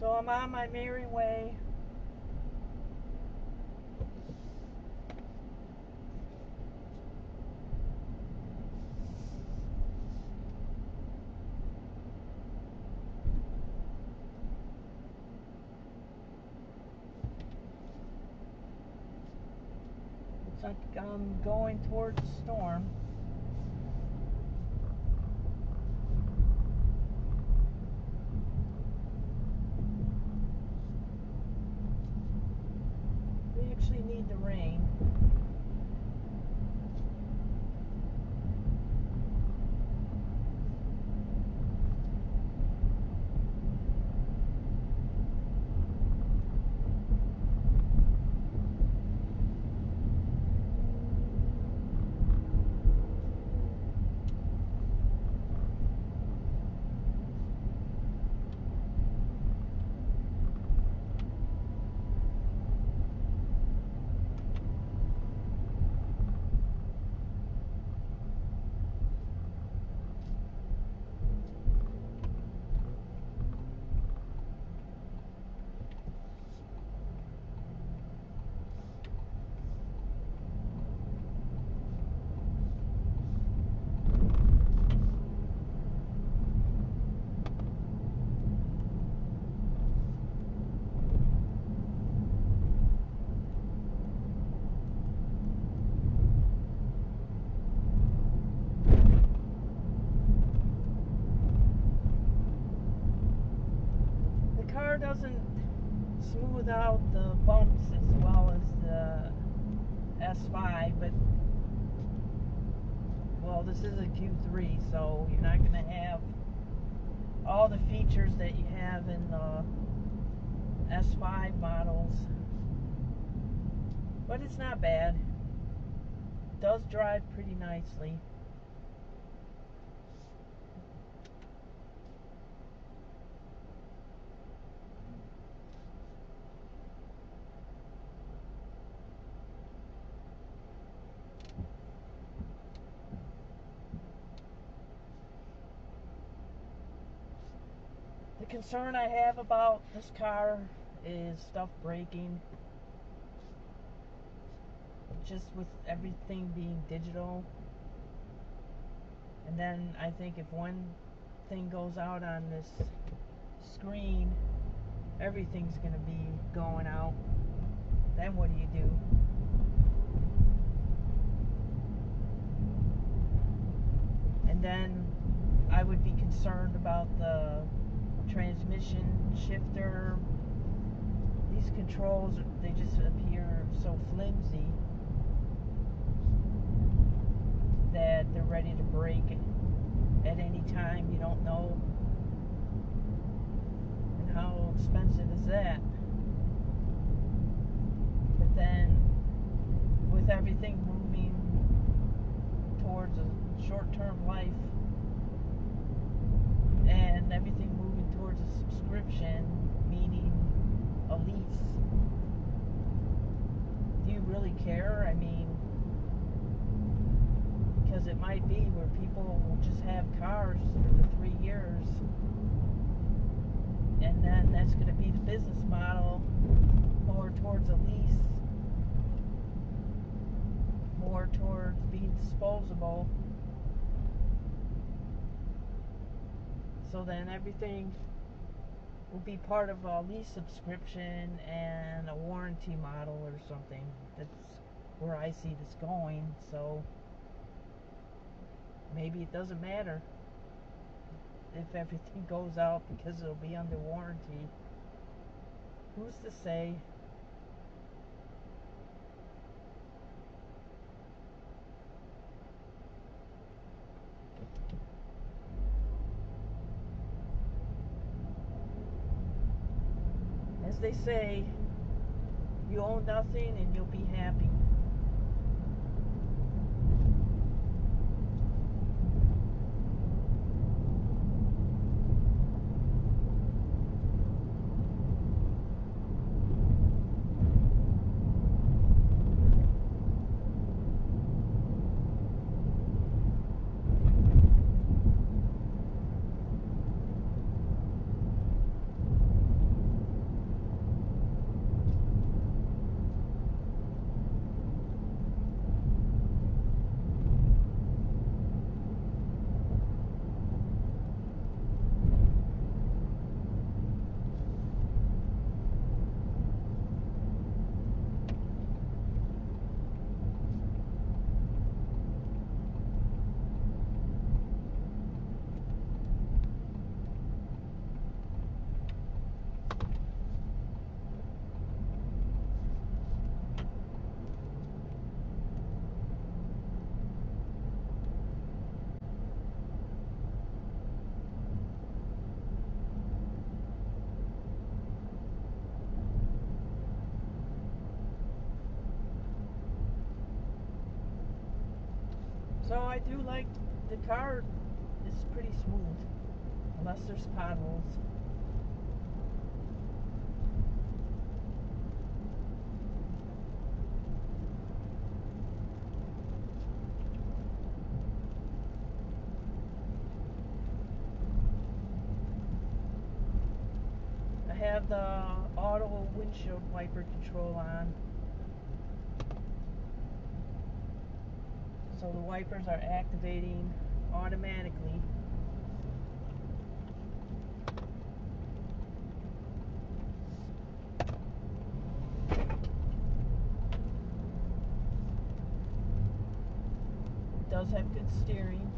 So I'm on my merry way. Looks like I'm going towards the storm. We actually need the rain. Doesn't smooth out the bumps as well as the S5, but well, this is a Q3, so you're not going to have all the features that you have in the S5 models, but it's not bad. It does drive pretty nicely. The concern I have about this car is stuff breaking. Just with everything being digital. And then I think if one thing goes out on this screen, everything's going to be going out. Then what do you do? And then I would be concerned about the transmission shifter. These controls, they just appear so flimsy that they're ready to break at any time. You don't know. And how expensive is that? But then with everything moving towards a short-term life and everything moving towards a subscription, meaning a lease, do you really care? I mean, because it might be where people will just have cars for the 3 years, and then that's going to be the business model, more towards a lease, more towards being disposable. So then everything will be part of a lease subscription and a warranty model or something. That's where I see this going. So maybe it doesn't matter if everything goes out because it'll be under warranty. Who's to say? As they say, you own nothing and you'll be happy. So I do like the car is pretty smooth, unless there's potholes. I have the auto windshield wiper control on, so the wipers are activating automatically. It does have good steering.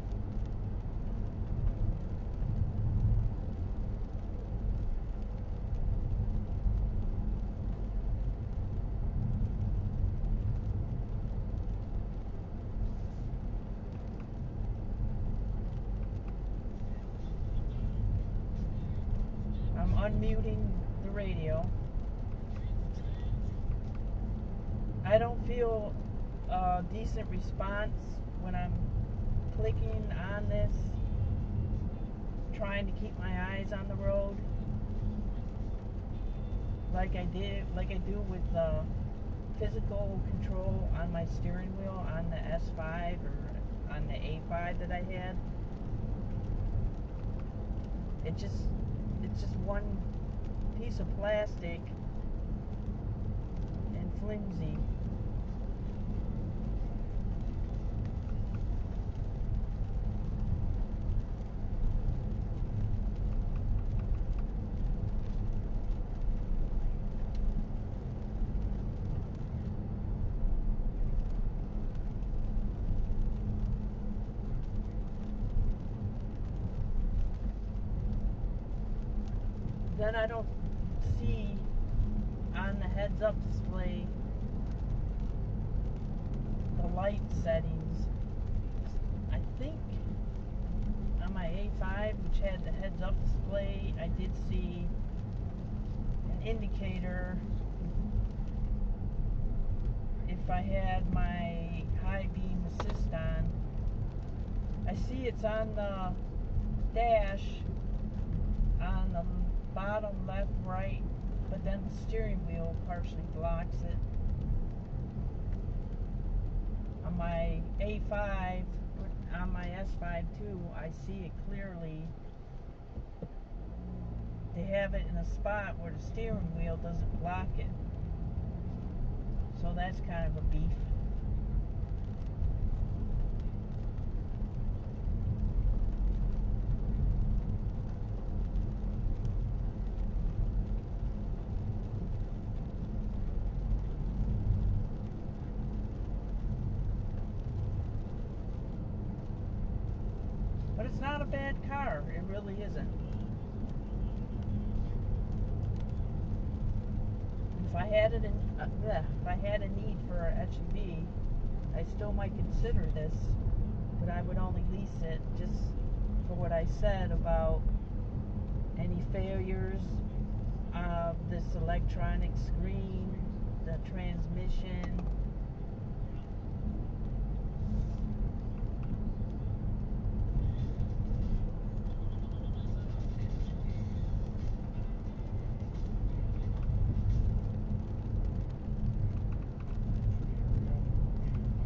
I'm unmuting the radio. I don't feel a decent response when I'm clicking on this, trying to keep my eyes on the road, like I do with the physical control on my steering wheel on the S5 or on the A5 that I had. It's just one piece of plastic and flimsy. Then I don't see on the heads-up display the light settings. I think on my A5, which had the heads-up display, I did see an indicator if I had my high beam assist on. I see it's on the dash on the bottom left, right, but then the steering wheel partially blocks it. On my A5, on my S5 too, I see it clearly. They have it in a spot where the steering wheel doesn't block it. So that's kind of a beef. But it's not a bad car. It really isn't. If I had a need for an SUV, I still might consider this, but I would only lease it just for what I said about any failures of this electronic screen, the transmission.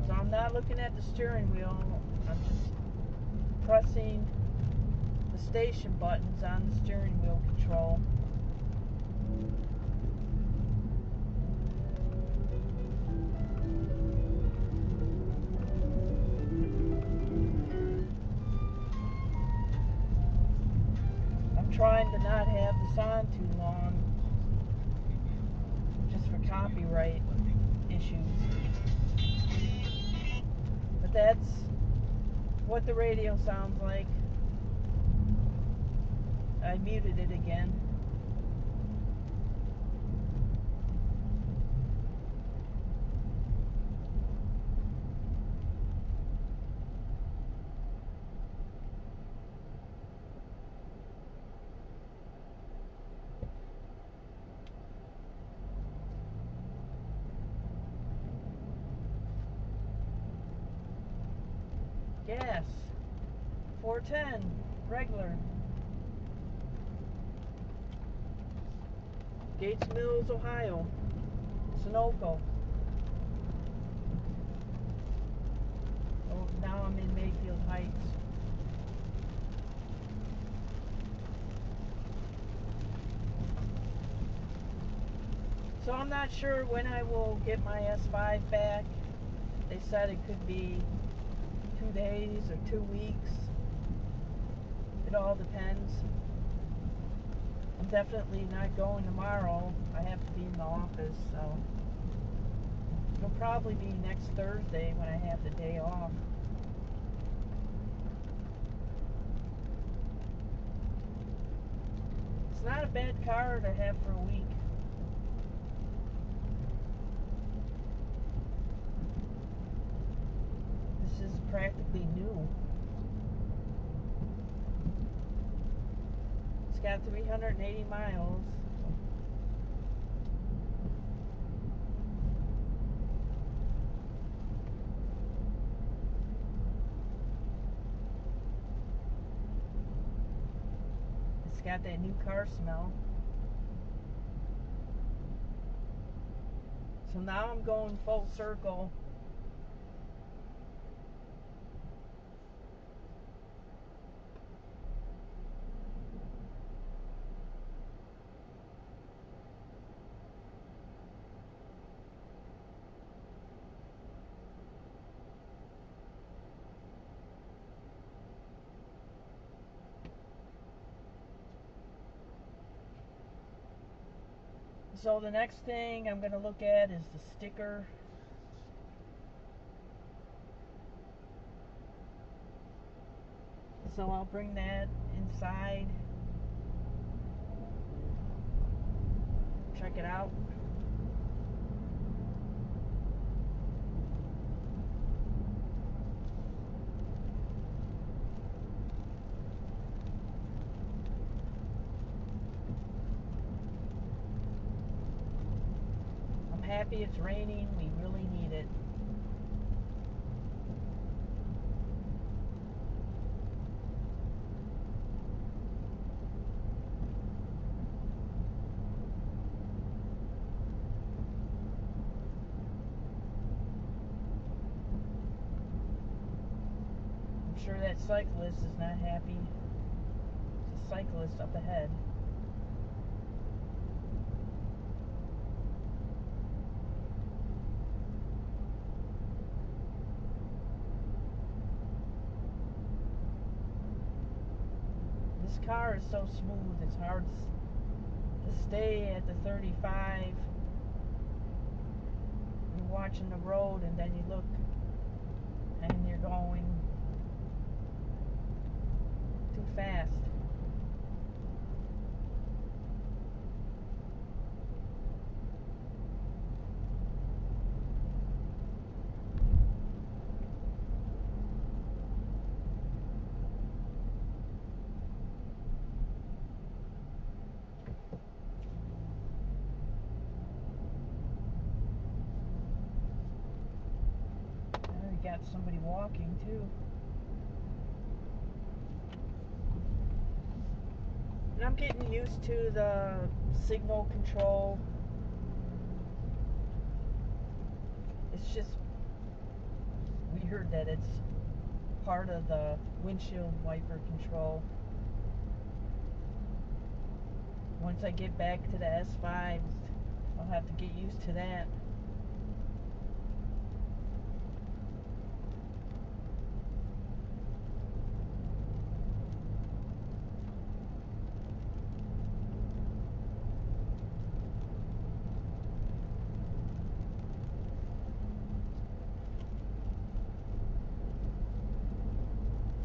So I'm not looking at the steering wheel, I'm just pressing the station buttons on the steering wheel control. I'm trying to not have this on too long, just for copyright issues. But that's what the radio sounds like. I muted it again. gas. 410, regular. Gates Mills, Ohio. Sunoco. Oh, now I'm in Mayfield Heights. So I'm not sure when I will get my S5 back. They said it could be 2 days or 2 weeks. It all depends. I'm definitely not going tomorrow. I have to be in the office, so it'll probably be next Thursday when I have the day off. It's not a bad car to have for a week. This is practically new. It's got 380 miles. It's got that new car smell. So now I'm going full circle. So the next thing I'm going to look at is the sticker. So I'll bring that inside. Check it out. I'm happy it's raining. We really need it. I'm sure that cyclist is not happy. There's a cyclist up ahead. This car is so smooth, it's hard to stay at the 35. You're watching the road and then you look and you're going too fast. Got somebody walking too. And I'm getting used to the signal control. It's just weird that it's part of the windshield wiper control. Once I get back to the S5, I'll have to get used to that.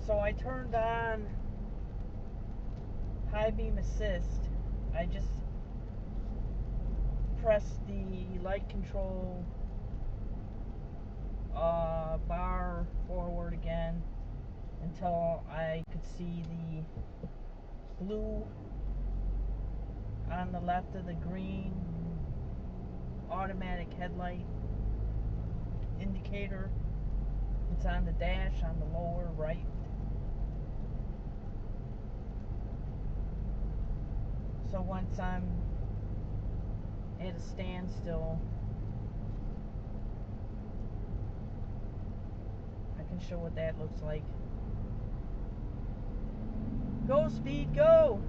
So I turned on high beam assist. I just pressed the light control bar forward again until I could see the blue on the left of the green automatic headlight indicator. It's on the dash on the lower right. So once I'm at a standstill, I can show what that looks like. Go, Speed, go!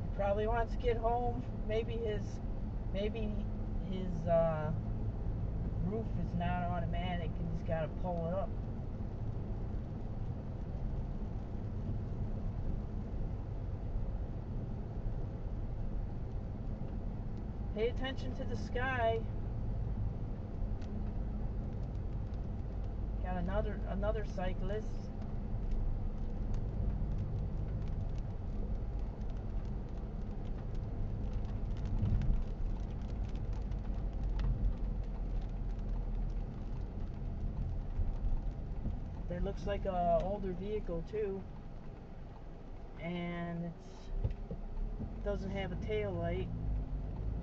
He probably wants to get home. Maybe his roof is not automatic and he's got to pull it up. Pay attention to the sky. Got another cyclist. That looks like a older vehicle too, and it doesn't have a tail light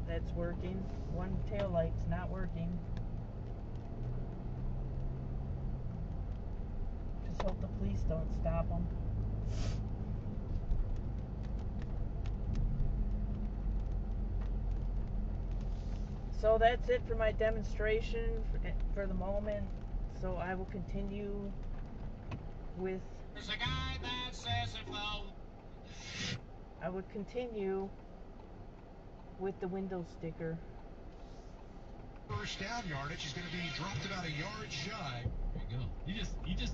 that's working. One tail light's not working. Just hope the police don't stop them. So that's it for my demonstration for the moment. So I will continue with. There's a guy that says if I would continue with the window sticker. first down yardage is going to be dropped about a yard shy. There you go. You just